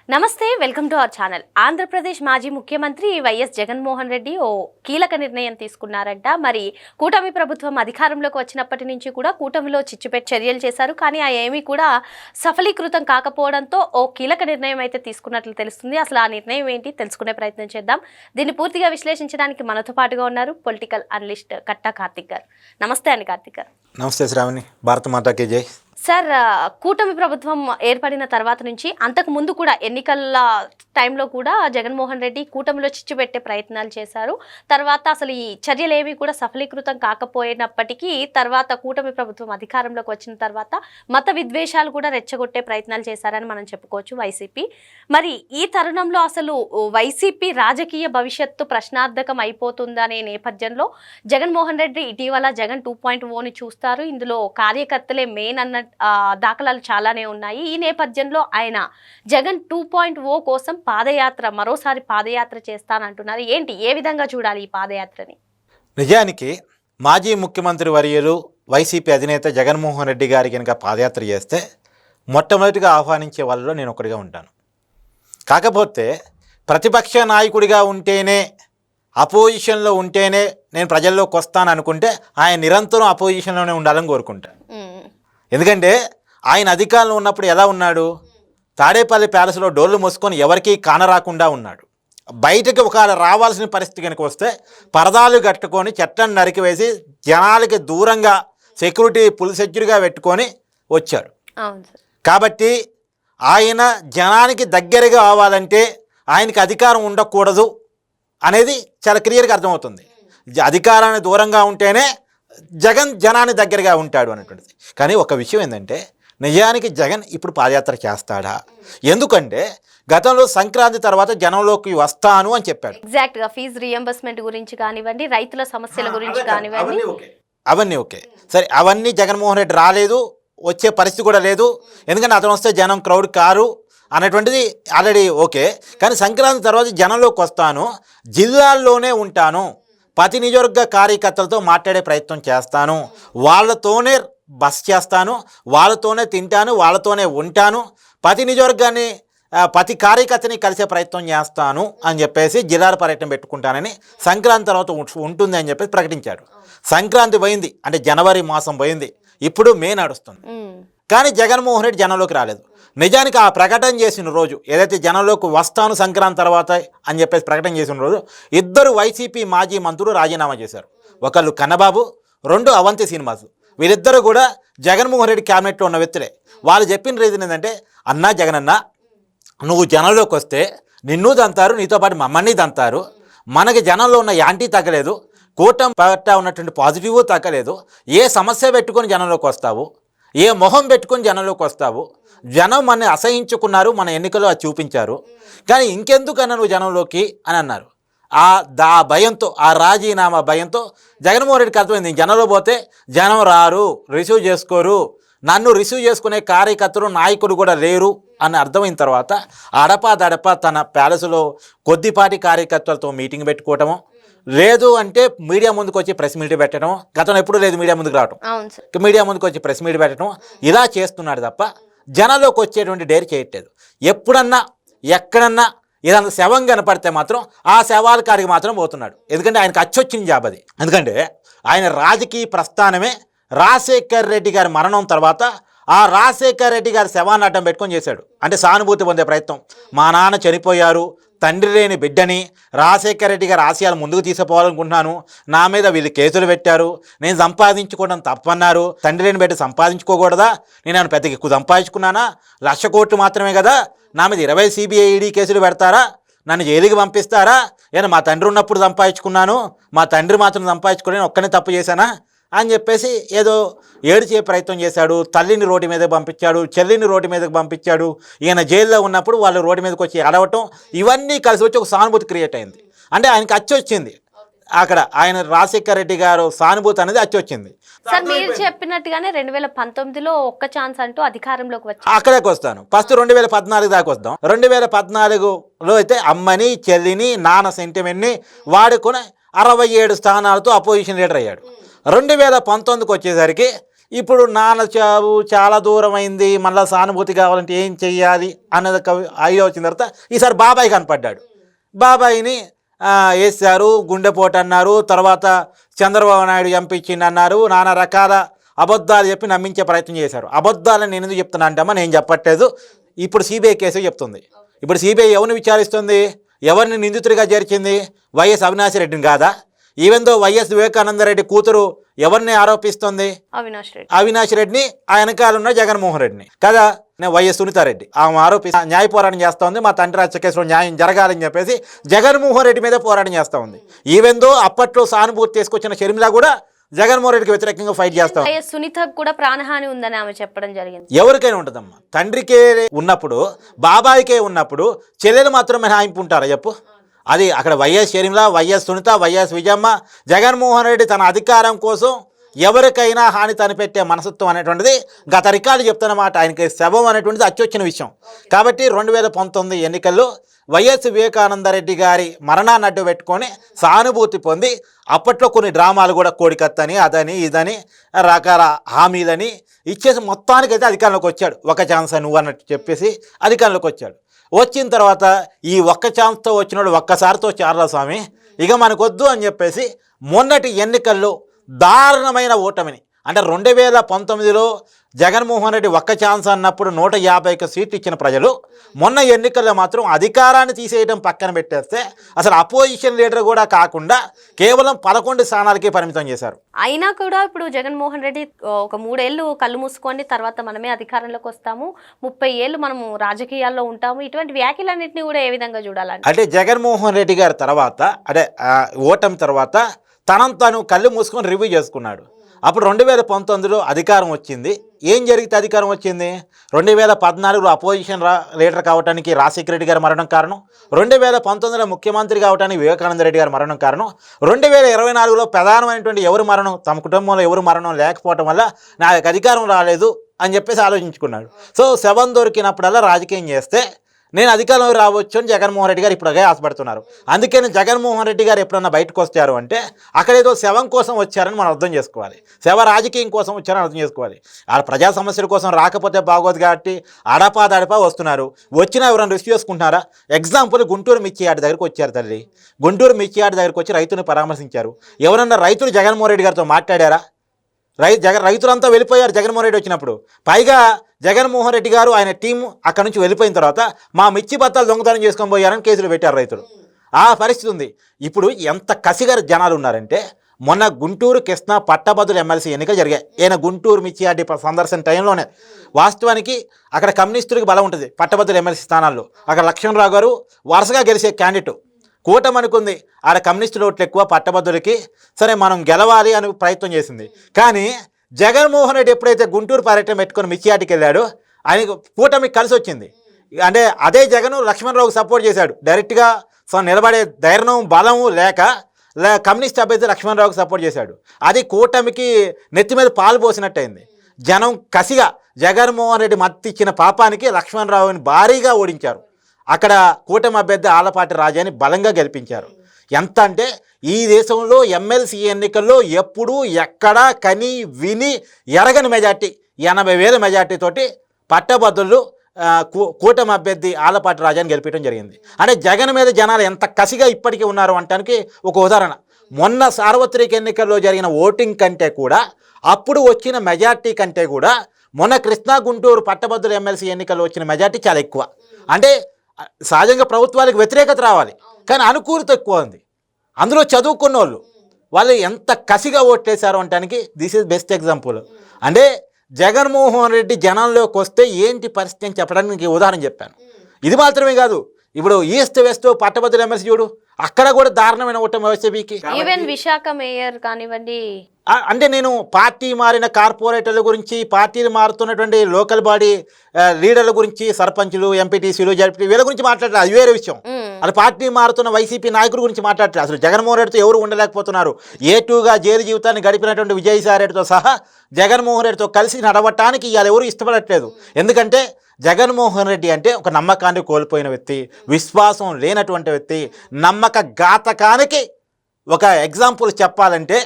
నమస్తే welcome to our channel. Andhra Pradesh మాజీ ముఖ్యమంత్రి వైఎస్ జగన్మోహన్ రెడ్డి ఓ కీలక నిర్ణయం తీసుకున్నారంట. మరి కూటమి ప్రభుత్వం అధికారంలోకి వచ్చినప్పటి నుంచి కూడా కూటమిలో చిచ్చుపెట్టి చర్యలు చేశారు. కానీ ఆ ఏమీ కూడా సఫలీకృతం కాకపోవడంతో ఓ కీలక నిర్ణయం అయితే తీసుకున్నట్లు తెలుస్తుంది. అసలు ఆ నిర్ణయం ఏంటి తెలుసుకునే ప్రయత్నం చేద్దాం. దీన్ని పూర్తిగా విశ్లేషించడానికి మనతో పాటుగా ఉన్నారు పొలిటికల్ అనలిస్ట్ కట్టా కార్తిక్ గారు. నమస్తే అండి కార్తిక్ గారు. నమస్తే శ్రావణి. భారత మాతాకి జై. సార్, కూటమి ప్రభుత్వం ఏర్పడిన తర్వాత నుంచి అంతకు ముందు కూడా ఎన్నికల టైంలో కూడా జగన్మోహన్ రెడ్డి కూటమిలో చిచ్చు పెట్టే ప్రయత్నాలు చేశారు. తర్వాత అసలు ఈ చర్యలు ఏవి కూడా సఫలీకృతం కాకపోయినప్పటికీ తర్వాత కూటమి ప్రభుత్వం అధికారంలోకి వచ్చిన తర్వాత మత విద్వేషాలు కూడా రెచ్చగొట్టే ప్రయత్నాలు చేశారని మనం చెప్పుకోవచ్చు వైసీపీ. మరి ఈ తరుణంలో అసలు వైసీపీ రాజకీయ భవిష్యత్తు ప్రశ్నార్థకం అయిపోతుందనే నేపథ్యంలో జగన్మోహన్ రెడ్డి ఇటీవల జగన్ 2.0ని చూస్తారు. ఇందులో కార్యకర్తలే మెయిన్ అన్న దాఖలాలు చాలానే ఉన్నాయి. ఈ నేపథ్యంలో ఆయన జగన్ 2.0 కోసం మరోసారి పాదయాత్ర చేస్తానంటున్నారు. ఏంటి, ఏ విధంగా చూడాలి ఈ పాదయాత్రని? నిజానికి మాజీ ముఖ్యమంత్రి వర్యులు వైసీపీ అధినేత జగన్మోహన్ రెడ్డి గారి కనుక పాదయాత్ర చేస్తే మొట్టమొదటిగా ఆహ్వానించే వాళ్ళలో నేను ఒకటిగా ఉంటాను. కాకపోతే ప్రతిపక్ష నాయకుడిగా ఉంటేనే, అపోజిషన్లో ఉంటేనే నేను ప్రజల్లోకి వస్తాను అనుకుంటే ఆయన నిరంతరం అపోజిషన్లోనే ఉండాలని కోరుకుంటాను. ఎందుకంటే ఆయన అధికారంలో ఉన్నప్పుడు ఎలా ఉన్నాడు? తాడేపల్లి ప్యాలెస్లో డోర్లు మూసుకొని ఎవరికీ కానరాకుండా ఉన్నాడు. బయటకు ఒక రావాల్సిన పరిస్థితి కనుక వస్తే పరదాలు కట్టుకొని చెట్లను నరికివేసి జనాలకి దూరంగా సెక్యూరిటీ ఫుల్ సెక్యూరిటీగా పెట్టుకొని వచ్చాడు. కాబట్టి ఆయన జనానికి దగ్గరగా అవ్వాలంటే ఆయనకి అధికారం ఉండకూడదు అనేది చాలా క్లియర్గా అర్థమవుతుంది. అధికారాన్ని దూరంగా ఉంటేనే జగన్ జనాన్ని దగ్గరగా ఉంటాడు అనేటువంటిది. కానీ ఒక విషయం ఏంటంటే, నిజానికి జగన్ ఇప్పుడు పాదయాత్ర చేస్తాడా? ఎందుకంటే గతంలో సంక్రాంతి తర్వాత జనంలోకి వస్తాను అని చెప్పాడు. ఎగ్జాక్ట్గా ఫీజు రియంబర్స్మెంట్ గురించి కానివ్వండి, రైతుల సమస్యల గురించి కానివ్వండి, అవన్నీ ఓకే. సరే, అవన్నీ జగన్మోహన్ రెడ్డి రాలేదు, వచ్చే పరిస్థితి కూడా లేదు. ఎందుకంటే అతను వస్తే జనం క్రౌడ్ కారు అనేటువంటిది ఆల్రెడీ ఓకే. కానీ సంక్రాంతి తర్వాత జనంలోకి వస్తాను, జిల్లాల్లోనే ఉంటాను, ప్రతి నియోజకవర్గ కార్యకర్తలతో మాట్లాడే ప్రయత్నం చేస్తాను, వాళ్ళతోనే బస్ చేస్తాను, వాళ్ళతోనే తింటాను, వాళ్ళతోనే ఉంటాను, ప్రతి నియోజకవర్గాన్ని ప్రతి కార్యకర్తని కలిసే ప్రయత్నం చేస్తాను అని చెప్పేసి జిల్లాల పర్యటన పెట్టుకుంటానని సంక్రాంతి తర్వాత ఉంటుంది అని చెప్పేసి ప్రకటించాడు. సంక్రాంతి పోయింది, అంటే జనవరి మాసం పోయింది, ఇప్పుడు మే నడుస్తుంది. కానీ జగన్మోహన్ రెడ్డి జనంలోకి రాలేదు. నిజానికి ఆ ప్రకటన చేసిన రోజు, ఏదైతే జనంలోకి వస్తాను సంక్రాంతి తర్వాత అని చెప్పేసి ప్రకటన చేసిన రోజు ఇద్దరు వైసీపీ మాజీ మంత్రులు రాజీనామా చేశారు. ఒకళ్ళు కన్నబాబు, రెండు అవంతి శ్రీనివాస్. వీరిద్దరు కూడా జగన్మోహన్ రెడ్డి క్యాబినెట్లో ఉన్న వ్యక్తులే. వాళ్ళు చెప్పిన రీజన్ ఏంటంటే, అన్నా జగనన్న, నువ్వు జనంలోకి వస్తే నిన్ను దంతారు, నీతో పాటు మమ్మల్ని దంతారు, మనకి జనంలో ఉన్న యాంటీ తగ్గలేదు, కూటమి పట్ల ఉన్నటువంటి పాజిటివ్ తగ్గలేదు, ఏ సమస్య పెట్టుకొని జనంలోకి వస్తావు, ఏ మొహం పెట్టుకొని జనంలోకి వస్తావు, జనం మనని అసహించుకున్నారు, మన ఎన్నికల్లో అది చూపించారు, కానీ ఇంకెందుకన్నా నువ్వు జనంలోకి అని అన్నారు. ఆ భయంతో, ఆ రాజీనామా భయంతో జగన్మోహన్ రెడ్డికి అర్థమైంది, జనంలో పోతే జనం రారు, రిసీవ్ చేసుకోరు, నన్ను రిసీవ్ చేసుకునే కార్యకర్తలు నాయకుడు కూడా లేరు అని అర్థమైన తర్వాత అడపా తన ప్యాలెస్లో కొద్దిపాటి కార్యకర్తలతో మీటింగ్ పెట్టుకోవటము, లేదు అంటే మీడియా ముందుకు వచ్చి ప్రెస్ మీట్ పెట్టడం, గతంలో ఎప్పుడూ లేదు మీడియా ముందుకు రావటం, మీడియా ముందుకు వచ్చి ప్రెస్ మీట్ పెట్టడం, ఇలా చేస్తున్నాడు తప్ప జనంలోకి వచ్చేటువంటి డేర్ చేయట్లేదు. ఎప్పుడన్నా ఎక్కడన్నా ఏదన్నా శవం కనపడితే మాత్రం ఆ శవాల కాడికి మాత్రం పోతున్నాడు. ఎందుకంటే ఆయనకు అచ్చొచ్చిన జాబ్ అది. ఎందుకంటే ఆయన రాజకీయ ప్రస్థానమే రాజశేఖర్ రెడ్డి గారి మరణం తర్వాత ఆ రాజశేఖర్ రెడ్డి గారి శవాన్ని అడ్డం పెట్టుకొని చేశాడు. అంటే సానుభూతి పొందే ప్రయత్నం. మా నాన్న చనిపోయారు, తండ్రి లేని బిడ్డని, రాజశేఖర్ రెడ్డి గారి ఆశయాలు ముందుకు తీసుకుపోవాలనుకుంటున్నాను, నా మీద వీళ్ళు కేసులు పెట్టారు, నేను సంపాదించుకోవడం తప్పన్నారు, తండ్రి లేని బిడ్డ సంపాదించుకోకూడదా, నేను పెద్దగా ఎక్కువ సంపాదించుకున్నానా, 1,00,000 కోట్లు మాత్రమే కదా, నా మీద 20 CBI ED కేసులు పెడతారా, నన్ను జైలుకి పంపిస్తారా, ఏనా మా తండ్రి ఉన్నప్పుడు సంపాదించుకున్నాను, మా తండ్రి మాత్రం సంపాదించుకుని ఒక్కనే తప్పు చేశానా అని చెప్పేసి ఏదో ఏడ్చే ప్రయత్నం చేశాడు. తల్లిని రోడ్డు మీదకి పంపించాడు, చెల్లిని రోడ్డు మీదకి పంపించాడు. ఈయన జైల్లో ఉన్నప్పుడు వాళ్ళు రోడ్డు మీదకి వచ్చి అడవటం, ఇవన్నీ కలిసి వచ్చి ఒక సానుభూతి క్రియేట్ అయింది. అంటే ఆయనకి అచ్చి వచ్చింది, అక్కడ ఆయన రాజశేఖర్ రెడ్డి గారు సానుభూతి అనేది అచ్చి వచ్చింది. సార్, మీరు చెప్పినట్టుగానే 2019లో ఒక్క ఛాన్స్ అంటూ అధికారంలోకి వచ్చి అక్కడికి వస్తాను. ఫస్ట్ 2014 దాకా వస్తాం. 2014లో అయితే అమ్మని, చెల్లిని, నాన్న సెంటిమెంట్ని వాడుకొని 67 స్థానాలతో అపోజిషన్ లీడర్ అయ్యాడు. 2019కి వచ్చేసరికి ఇప్పుడు నాన్న చావు చాలా దూరం అయింది, మళ్ళీ సానుభూతి కావాలంటే ఏం చెయ్యాలి అన్నది అయ్యి వచ్చిన తర్వాత ఈసారి బాబాయ్ కనపడ్డాడు. బాబాయిని వేసారు, గుండెపోటు అన్నారు, తర్వాత చంద్రబాబు నాయుడు ఎంపించింది అన్నారు, నానా రకాల అబద్ధాలు చెప్పి నమ్మించే ప్రయత్నం చేశారు. అబద్ధాలను నేను ఎందుకు చెప్తున్నా అంటామా, నేను చెప్పట్లేదు, ఇప్పుడు సిబిఐ కేసు చెప్తుంది. ఇప్పుడు సిబిఐ ఎవరిని విచారిస్తుంది, ఎవరిని నిందితుడిగా చేర్చింది? వైఎస్ అవినాష్ రెడ్డిని కాదా? ఈవెందో వైఎస్ వివేకానందరెడ్డి కూతురు ఎవరిని ఆరోపిస్తుంది? అవినాష్ రెడ్డిని, ఆ వెనకాల ఉన్న జగన్మోహన్ రెడ్డిని కదా, వైఎస్ సునీతారెడ్డి ఆమె ఆరోపిస్తా న్యాయ పోరాటం చేస్తూ ఉంది. మా తండ్రి హత్య కేసులో న్యాయం జరగాలని చెప్పేసి జగన్మోహన్ రెడ్డి మీద పోరాటం చేస్తూ ఉంది. ఈవెందో అప్పట్లో సానుభూతి తీసుకొచ్చిన షర్మిల కూడా జగన్మోహన్ రెడ్డికి వ్యతిరేకంగా ఫైట్ చేస్తాం. సునీతకు కూడా ప్రాణహాని ఉందని ఆమె చెప్పడం జరిగింది. ఎవరికైనా ఉంటుందమ్మా, తండ్రికే ఉన్నప్పుడు, బాబాయికే ఉన్నప్పుడు చెల్లెలు మాత్రం మినహాయింపు ఉంటారా చెప్పు? అది అక్కడ వైఎస్ షర్మిల, వైఎస్ సునీత, వైఎస్ విజయమ్మ, జగన్మోహన్ రెడ్డి తన అధికారం కోసం ఎవరికైనా హాని తనిపెట్టే మనసత్వం అనేటువంటిది గత రికార్డు చెప్తున్నమాట. ఆయనకి శవం అనేటువంటిది అచ్చొచ్చిన విషయం. కాబట్టి 2019 ఎన్నికల్లో వైఎస్ వివేకానందరెడ్డి గారి మరణాన్ని అడ్డు పెట్టుకొని సానుభూతి పొంది అప్పట్లో కొన్ని డ్రామాలు కూడా కోడికత్తని అదని ఇదని రకాల హామీలని ఇచ్చేసి మొత్తానికైతే అధికారంలోకి వచ్చాడు. ఒక ఛాన్స్ నువ్వు అన్నట్టు చెప్పేసి అధికారంలోకి వచ్చాడు. వచ్చిన తర్వాత ఈ ఒక్క ఛాన్స్తో వచ్చినోడు ఒక్కసారితో చార్ల స్వామి ఇక మనకొద్దు అని చెప్పేసి మొన్నటి ఎన్నికల్లో దారుణమైన ఓటమిని, అంటే 2019లో జగన్మోహన్ రెడ్డి ఒక్క ఛాన్స్ అన్నప్పుడు 151 సీట్లు ఇచ్చిన ప్రజలు మొన్న ఎన్నికల్లో మాత్రం అధికారాన్ని తీసేయడం పక్కన పెట్టేస్తే అసలు అపోజిషన్ లీడర్ కూడా కాకుండా కేవలం 11 స్థానాలకే పరిమితం చేశారు. అయినా కూడా ఇప్పుడు జగన్మోహన్ రెడ్డి ఒక 3 ఏళ్ళు కళ్ళు మూసుకోండి, తర్వాత మనమే అధికారంలోకి వస్తాము, 30 ఏళ్ళు మనము రాజకీయాల్లో ఉంటాము, ఇటువంటి వ్యాఖ్యలన్నింటినీ కూడా ఏ విధంగా చూడాలని? అంటే జగన్మోహన్ రెడ్డి గారి తర్వాత అంటే ఓటమి తర్వాత తను కళ్ళు మూసుకొని రివ్యూ చేసుకున్నాడు. అప్పుడు 2019లో అధికారం వచ్చింది. ఏం జరిగితే అధికారం వచ్చింది? 2014లో అపోజిషన్ లీడర్ కావడానికి రాజశేఖర రెడ్డి గారి మరణం కారణం, 2019లో ముఖ్యమంత్రి కావడానికి వివేకానంద రెడ్డి గారి మరణం కారణం, 2024లో ప్రధానమైనటువంటి ఎవరు మరణం, తమ కుటుంబంలో ఎవరు మరణం లేకపోవడం వల్ల నాకు అధికారం రాలేదు అని చెప్పేసి ఆలోచించుకున్నాడు. సో శవం దొరికినప్పుడల్లా రాజకీయం చేస్తే నేను అధికారంలో రావచ్చు అని జగన్మోహన్ రెడ్డి గారు ఇప్పుడు అదే ఆశపడుతున్నారు. అందుకని జగన్మోహన్ రెడ్డి గారు ఎప్పుడన్నా బయటకు వచ్చారు అంటే అక్కడేదో శవం కోసం వచ్చారని మనం అర్థం చేసుకోవాలి, శవ రాజకీయం కోసం వచ్చారని అర్థం చేసుకోవాలి. ఆ ప్రజా సమస్యల కోసం రాకపోతే బాగోదు కాబట్టి అడపా వస్తున్నారు. వచ్చినా ఎవరైనా రిసీవ్ చేసుకుంటున్నారా? ఎగ్జాంపుల్ గుంటూరు మిర్చి యార్డ్ దగ్గరికి వచ్చారు తల్లి, గుంటూరు మిర్చి యార్డ్ దగ్గరికి వచ్చి రైతుని పరామర్శించారు. ఎవరన్నా రైతులు జగన్మోహన్ రెడ్డి గారితో మాట్లాడారా? రైతులంతా వెళ్ళిపోయారు జగన్మోహన్ రెడ్డి వచ్చినప్పుడు. పైగా జగన్మోహన్ రెడ్డి గారు ఆయన టీం అక్కడ నుంచి వెళ్ళిపోయిన తర్వాత మా మిర్చి బత్తాలు దొంగతనం చేసుకొని పోయారని కేసులు పెట్టారు రైతులు. ఆ పరిస్థితి ఉంది. ఇప్పుడు ఎంత కసిగా జనాలు ఉన్నారంటే మొన్న గుంటూరు కృష్ణా పట్టభద్రుల ఎమ్మెల్సీ ఎన్నికలు జరిగాయి. ఈయన గుంటూరు మిర్చి యార్డ్ సందర్శన టైంలోనే వాస్తవానికి అక్కడ కమ్యూనిస్టులకు బలం ఉంటుంది పట్టభద్రుల ఎమ్మెల్సీ స్థానాల్లో. అక్కడ లక్ష్మణరావు గారు వరుసగా గెలిచే క్యాండిడేట్. కూటమి అనుకుంది ఆడ కమ్యూనిస్టు ఓట్లు ఎక్కువ పట్టభద్రులకి, సరే మనం గెలవాలి అని ప్రయత్నం చేసింది. కానీ జగన్మోహన్ రెడ్డి ఎప్పుడైతే గుంటూరు పర్యటన పెట్టుకొని మిర్చి యార్డ్కి వెళ్ళాడో ఆయనకు కూటమికి కలిసి వచ్చింది. అంటే అదే జగన్ లక్ష్మణరావుకి సపోర్ట్ చేశాడు డైరెక్ట్గా. సో నిలబడే ధైర్యం బలము లేక కమ్యూనిస్ట్ అభ్యర్థి లక్ష్మణరావుకి సపోర్ట్ చేశాడు. అది కూటమికి నెత్తి మీద పాలు పోసినట్టయింది. జనం కసిగా జగన్మోహన్ రెడ్డి మద్దతు ఇచ్చిన పాపానికి లక్ష్మణరావుని భారీగా ఓడించారు. అక్కడ కూటమి అభ్యర్థి ఆలపాటి రాజాని బలంగా గెలిపించారు. ఎంత అంటే ఈ దేశంలో ఎమ్మెల్సీ ఎన్నికల్లో ఎప్పుడూ ఎక్కడా కని విని ఎరగని మెజార్టీ 80,000 మెజార్టీతోటి పట్టభద్రులు కూటమి అభ్యర్థి ఆలపాటి రాజాని గెలిపించడం జరిగింది. అంటే జగన్ మీద జనాలు ఎంత కసిగా ఇప్పటికీ ఉన్నారు అనడానికి ఒక ఉదాహరణ. మొన్న సార్వత్రిక ఎన్నికల్లో జరిగిన ఓటింగ్ కంటే కూడా అప్పుడు వచ్చిన మెజార్టీ కంటే కూడా మొన్న కృష్ణా గుంటూరు పట్టభద్రుల ఎమ్మెల్సీ ఎన్నికల్లో వచ్చిన మెజార్టీ చాలా ఎక్కువ. అంటే సహజంగా ప్రభుత్వాలకు వ్యతిరేకత రావాలి, కానీ అనుకూలత ఎక్కువ ఉంది. అందులో చదువుకున్న వాళ్ళు ఎంత కసిగా ఓట్లేశారు అనడానికి దిస్ ఈజ్ బెస్ట్ ఎగ్జాంపుల్. అంటే జగన్మోహన్ రెడ్డి జనంలోకి వస్తే ఏంటి పరిస్థితి అని చెప్పడానికి ఉదాహరణ చెప్పాను. ఇది మాత్రమే కాదు, ఇప్పుడు ఈస్ట్ వెస్ట్ పట్టభద్రుల ఎమ్మెల్సీ చూడు, అక్కడ కూడా దారుణమైన ఓటమి వైసీపీకి. ఈవెన్ విశాఖ మేయర్ కానివ్వండి, అంటే నేను పార్టీ మారిన కార్పొరేటర్ల గురించి, పార్టీలు మారుతున్నటువంటి లోకల్ బాడీ లీడర్ల గురించి, సర్పంచులు, ఎంపీటీసీలు, జడ్పీ వీళ్ళ గురించి మాట్లాడలేదు, అది వేరే విషయం. అది పార్టీ మారుతున్న వైసీపీ నాయకుల గురించి మాట్లాడలేదు. అసలు జగన్మోహన్ రెడ్డితో ఎవరు ఉండలేకపోతున్నారు. A2గా జైలు జీవితాన్ని గడిపినటువంటి విజయసాయి రెడ్డితో సహా జగన్మోహన్ రెడ్డితో కలిసి నడవటానికి ఇవాళ ఎవరు ఇష్టపడట్లేదు. ఎందుకంటే జగన్మోహన్ రెడ్డి అంటే ఒక నమ్మకాన్ని కోల్పోయిన వ్యక్తి, విశ్వాసం లేనటువంటి వ్యక్తి. నమ్మక ఘాతకానికి ఒక ఎగ్జాంపుల్ చెప్పాలంటే,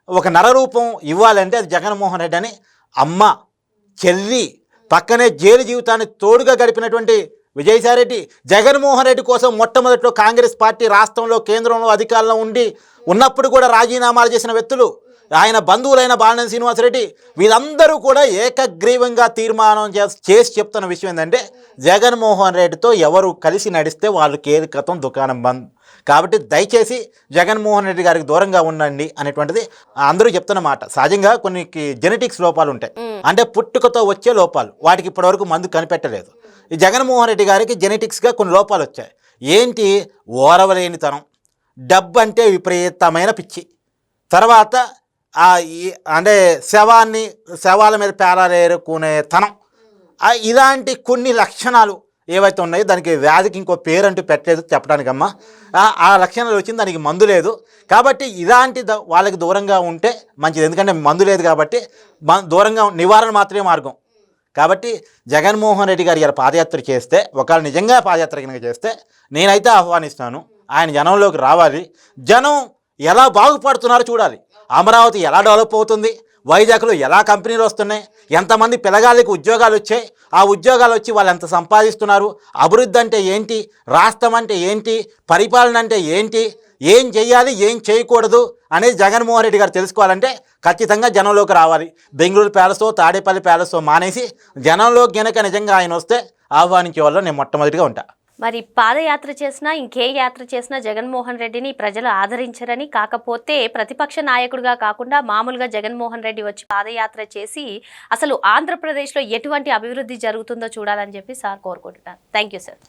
ఒక నరరూపం ఇవ్వాలంటే అది జగన్మోహన్ రెడ్డి అని అమ్మ, చెల్లి, పక్కనే జైలు జీవితాన్ని తోడుగా గడిపినటువంటి విజయసాయిరెడ్డి జగన్మోహన్ రెడ్డి కోసం మొట్టమొదట్లో కాంగ్రెస్ పార్టీ రాష్ట్రంలో కేంద్రంలో అధికారంలో ఉన్నప్పుడు కూడా రాజీనామాలు చేసిన వ్యక్తులు, ఆయన బంధువులైన బాలినేని శ్రీనివాసరెడ్డి, వీళ్ళందరూ కూడా ఏకగ్రీవంగా తీర్మానం చేసి చెప్తున్న విషయం ఏంటంటే జగన్మోహన్ రెడ్డితో ఎవరు కలిసి నడిస్తే వాళ్ళు కేరికతం దుకాణం బంద్. కాబట్టి దయచేసి జగన్మోహన్ రెడ్డి గారికి దూరంగా ఉండండి అనేటువంటిది అందరూ చెప్తున్న మాట. సహజంగా కొన్ని జెనెటిక్స్ లోపాలు ఉంటాయి, అంటే పుట్టుకతో వచ్చే లోపాలు, వాటికి ఇప్పటివరకు మందు కనిపెట్టలేదు. ఈ జగన్మోహన్ రెడ్డి గారికి జెనెటిక్స్గా కొన్ని లోపాలు వచ్చాయి. ఏంటి? ఓరవలేనితనం, డబ్బు అంటే విపరీతమైన పిచ్చి, తర్వాత అంటే శవాల మీద పేరాలేరుకునే తనం, ఇలాంటి కొన్ని లక్షణాలు ఏవైతే ఉన్నాయో దానికి వ్యాధికి ఇంకో పేరు అంటూ పెట్టలేదు చెప్పడానికమ్మా. ఆ లక్షణాలు వచ్చింది, దానికి మందు లేదు. కాబట్టి ఇలాంటి వాళ్ళకి దూరంగా ఉంటే మంచిది, ఎందుకంటే మందు లేదు కాబట్టి దూరంగా నివారణ మాత్రమే మార్గం. కాబట్టి జగన్మోహన్ రెడ్డి గారు ఇలా పాదయాత్ర చేస్తే, ఒకవేళ నిజంగా పాదయాత్ర కనుక చేస్తే నేనైతే ఆహ్వానిస్తాను. ఆయన జనంలోకి రావాలి, జనం ఎలా బాగుపడుతున్నారో చూడాలి, అమరావతి ఎలా డెవలప్ అవుతుంది, వైజాగ్లో ఎలా కంపెనీలు వస్తున్నాయి, ఎంతమంది పిల్లగాళ్ళకి ఉద్యోగాలు వచ్చాయి, ఆ ఉద్యోగాలు వచ్చి వాళ్ళు ఎంత సంపాదిస్తున్నారు, అభివృద్ధి అంటే ఏంటి, రాష్ట్రం అంటే ఏంటి, పరిపాలన అంటే ఏంటి, ఏం చేయాలి ఏం చేయకూడదు అనేది జగన్మోహన్ రెడ్డి గారు తెలుసుకోవాలంటే ఖచ్చితంగా జనంలోకి రావాలి. బెంగళూరు ప్యాలెస్తో తాడేపల్లి ప్యాలెస్తో మానేసి జనంలోకి గనక నిజంగా ఆయన వస్తే ఆహ్వానించే వాళ్ళు నేను మొట్టమొదటిగా ఉంటా. మరి పాదయాత్ర చేసినా ఇంకే యాత్ర చేసినా జగన్మోహన్ రెడ్డిని ప్రజలు ఆదరించరని, కాకపోతే ప్రతిపక్ష నాయకుడిగా కాకుండా మామూలుగా జగన్మోహన్ రెడ్డి వచ్చి పాదయాత్ర చేసి అసలు ఆంధ్రప్రదేశ్లో ఎటువంటి అభివృద్ధి జరుగుతుందో చూడాలని చెప్పి సార్ కోరుకుంటున్నాను. Thank you sir.